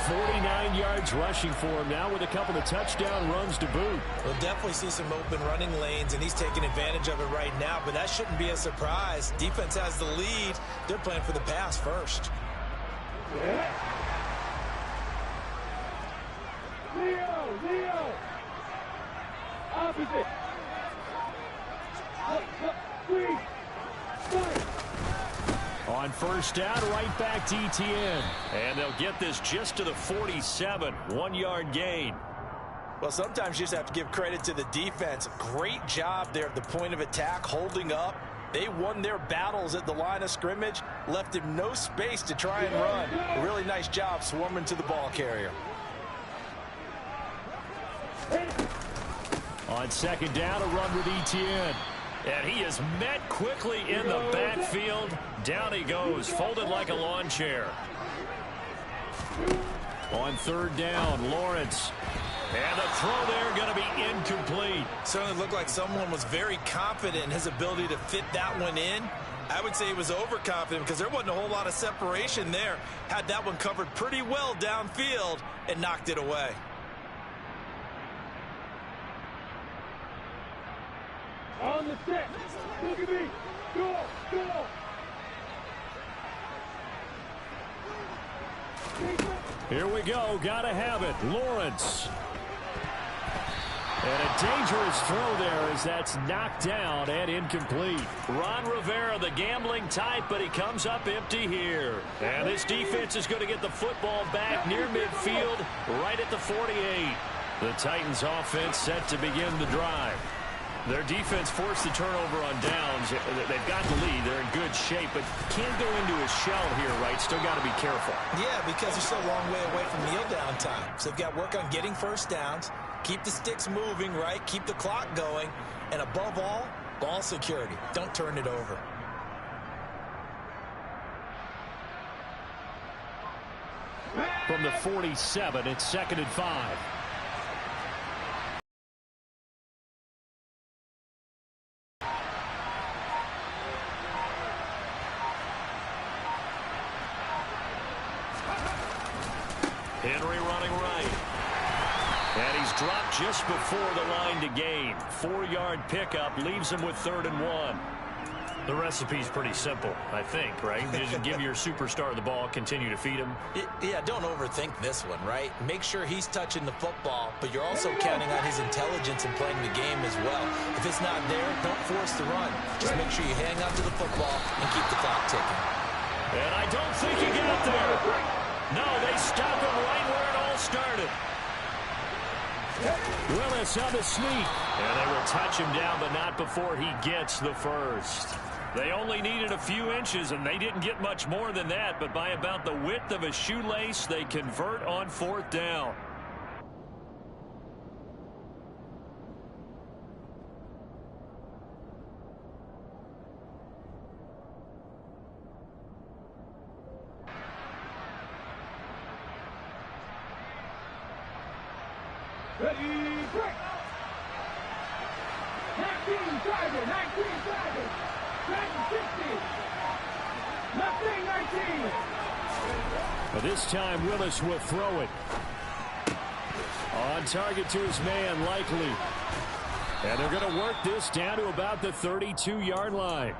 49 yards rushing for him now with a couple of touchdown runs to boot. We'll definitely see some open running lanes, and he's taking advantage of it right now, but that shouldn't be a surprise. Defense has the lead. They're playing for the pass first. Leo! Opposite! Three! On first down, right back to ETN. And they'll get this just to the 47. 1-yard gain. Well, sometimes you just have to give credit to the defense. Great job there at the point of attack, holding up. They won their battles at the line of scrimmage, left him no space to try and run. A really nice job swarming to the ball carrier. On second down, a run with ETN. And he is met quickly in the backfield. Down he goes, folded like a lawn chair. On third down, Lawrence. And the throw there going to be incomplete. Certainly looked like someone was very confident in his ability to fit that one in. I would say he was overconfident because there wasn't a whole lot of separation there. Had that one covered pretty well downfield and knocked it away. On the set. Look at me. Go. Here we go. Got to have it. Lawrence. And a dangerous throw there as that's knocked down and incomplete. Ron Rivera, the gambling type, but he comes up empty here. And this defense is going to get the football back near midfield, right at the 48. The Titans offense set to begin the drive. Their defense forced the turnover on downs. They've got the lead. They're in good shape, but can't go into a shell here, right? Still got to be careful. Yeah, because they're still a long way away from kneel down time. So they've got to work on getting first downs, keep the sticks moving, right? Keep the clock going. And above all, ball security. Don't turn it over. From the 47, it's 2nd and 5. Henry running right. And he's dropped just before the line to gain. 4-yard pickup leaves him with 3rd and 1. The recipe's pretty simple, I think, right? Just give your superstar the ball, continue to feed him. Yeah, don't overthink this one, right? Make sure he's touching the football, but you're also counting on his intelligence in playing the game as well. If it's not there, don't force the run. Just make sure you hang on to the football and keep the clock ticking. And I don't think he got there. No, they stop him right where it all started. Willis on the sneak. And they will touch him down, but not before he gets the first. They only needed a few inches, and they didn't get much more than that. But by about the width of a shoelace, they convert on 4th down. Ready, break! 19 driving, 19 driving, 19 60. Left wing 19. But this time, Willis will throw it. On target to his man, Likely. And they're going to work this down to about the 32-yard line.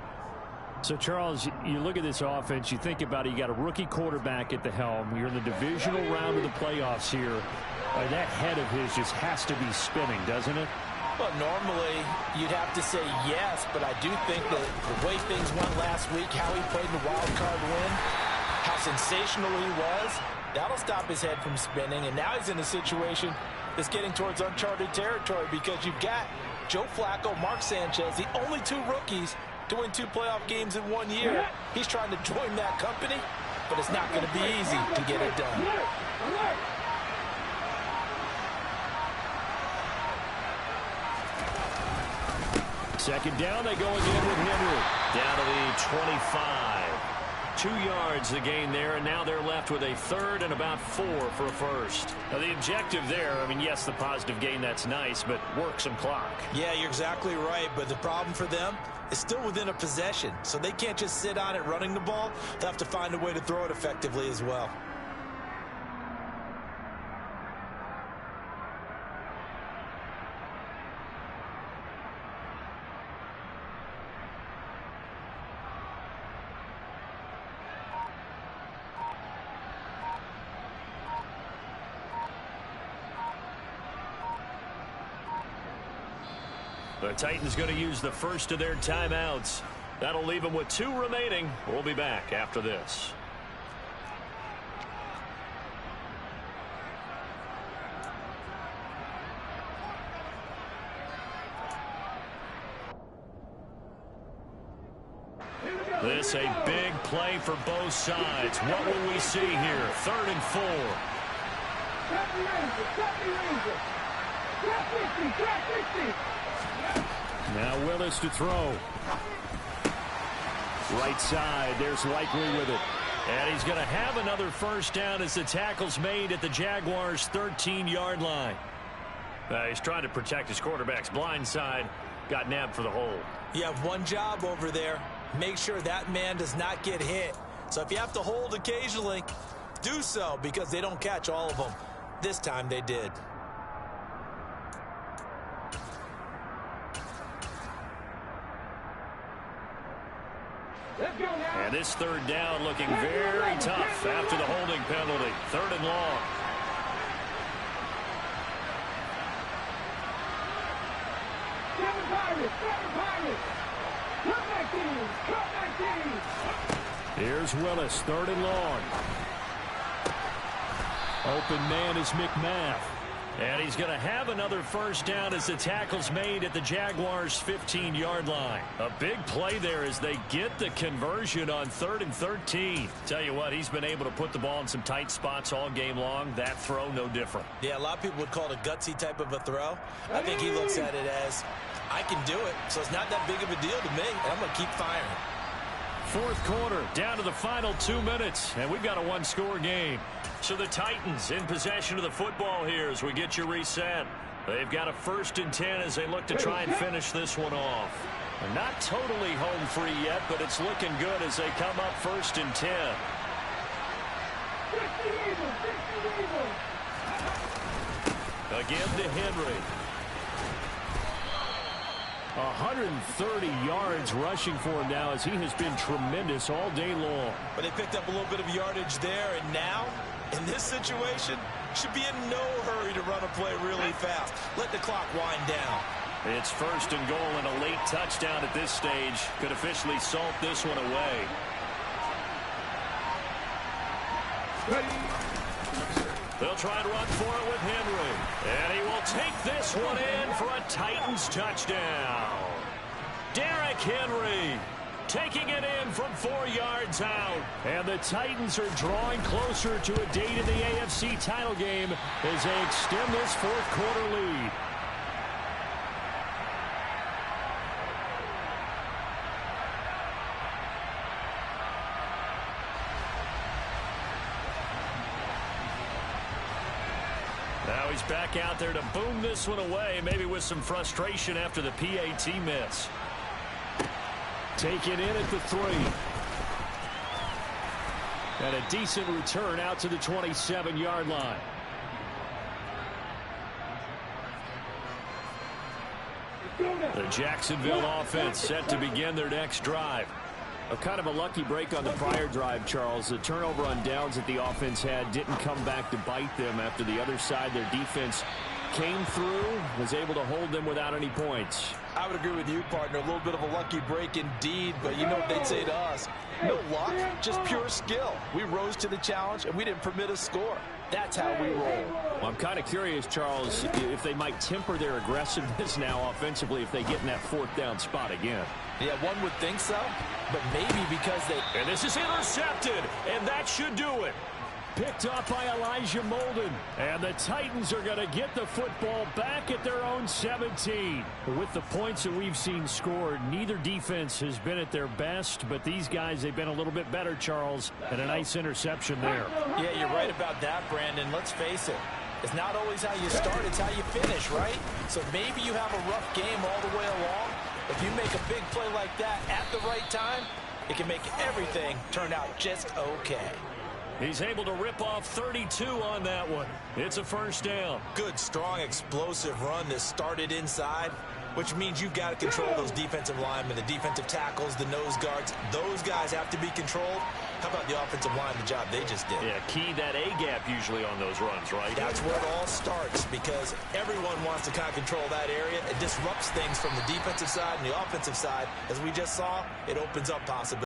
So, Charles, you look at this offense, you think about it, you got a rookie quarterback at the helm. You're in the divisional round of the playoffs here. That head of his just has to be spinning, doesn't it? Well, normally you'd have to say yes, but I do think that the way things went last week, how he played in the wild card win, how sensational he was, that'll stop his head from spinning. And now he's in a situation that's getting towards uncharted territory because you've got Joe Flacco, Mark Sanchez, the only two rookies to win 2 playoff games in 1 year. He's trying to join that company, but it's not going to be easy to get it done. Second down, they go again with Henry. Down to the 25. 2 yards the gain there, and now they're left with a third and about 4 for a first. Now, the objective there, I mean, yes, the positive gain, that's nice, but work some clock. Yeah, you're exactly right, but the problem for them is still within a possession, so they can't just sit on it running the ball. They'll have to find a way to throw it effectively as well. The Titans going to use the first of their timeouts. That'll leave them with 2 remaining. We'll be back after this. This a big play for both sides. What will we see here? 3rd and 4. Now Willis to throw. Right side, there's Likely with it. And he's going to have another first down as the tackle's made at the Jaguars' 13-yard line. He's trying to protect his quarterback's blind side. Got nabbed for the hole. You have one job over there. Make sure that man does not get hit. So if you have to hold occasionally, do so because they don't catch all of them. This time they did. And this 3rd down looking very tough after the holding penalty. 3rd and long. Here's Willis, 3rd and long. Open man is McMath. And he's going to have another first down as the tackle's made at the Jaguars' 15-yard line. A big play there as they get the conversion on 3rd and 13. Tell you what, he's been able to put the ball in some tight spots all game long. That throw, no different. Yeah, a lot of people would call it a gutsy type of a throw. I think he looks at it as, I can do it, so it's not that big of a deal to me, and I'm going to keep firing. 4th quarter, down to the final 2 minutes, and we've got a 1-score game. So the Titans in possession of the football here as we get you reset. They've got a 1st and 10 as they look to try and finish this one off. They're not totally home free yet, but it's looking good as they come up 1st and 10. Again to Henry. 130 yards rushing for him now as he has been tremendous all day long. But they picked up a little bit of yardage there, and now, in this situation, should be in no hurry to run a play really fast. Let the clock wind down. It's 1st and goal and a late touchdown at this stage. Could officially salt this one away. They'll try and run for it with Henry. And he will take this one in for a Titans touchdown. Derrick Henry taking it in from 4 yards out. And the Titans are drawing closer to a date in the AFC title game as they extend this 4th quarter lead. Now he's back out there to boom this one away, maybe with some frustration after the PAT miss. Taken in at the 3. And a decent return out to the 27-yard line. The Jacksonville offense set to begin their next drive. A kind of a lucky break on the prior drive, Charles. The turnover on downs that the offense had didn't come back to bite them after the other side. Their defense came through, was able to hold them without any points. I would agree with you, partner. A little bit of a lucky break indeed, but you know what they'd say to us. No luck, just pure skill. We rose to the challenge, and we didn't permit a score. That's how we roll. Well, I'm kind of curious, Charles, if they might temper their aggressiveness now offensively if they get in that fourth down spot again. Yeah, one would think so, but maybe because they... And this is intercepted, and that should do it. Picked off by Elijah Molden. And the Titans are going to get the football back at their own 17. With the points that we've seen scored, neither defense has been at their best, but these guys, they've been a little bit better, Charles, and a nice interception there. Yeah, you're right about that, Brandon. Let's face it. It's not always how you start, it's how you finish, right? So maybe you have a rough game all the way along. If you make a big play like that at the right time, it can make everything turn out just okay. He's able to rip off 32 on that one. It's a first down. Good, strong, explosive run that started inside, which means you've got to control those defensive linemen, the defensive tackles, the nose guards. Those guys have to be controlled. How about the offensive line, the job they just did? Yeah, key that A-gap usually on those runs, right? That's where it all starts because everyone wants to kind of control that area. It disrupts things from the defensive side and the offensive side. As we just saw, it opens up possibilities.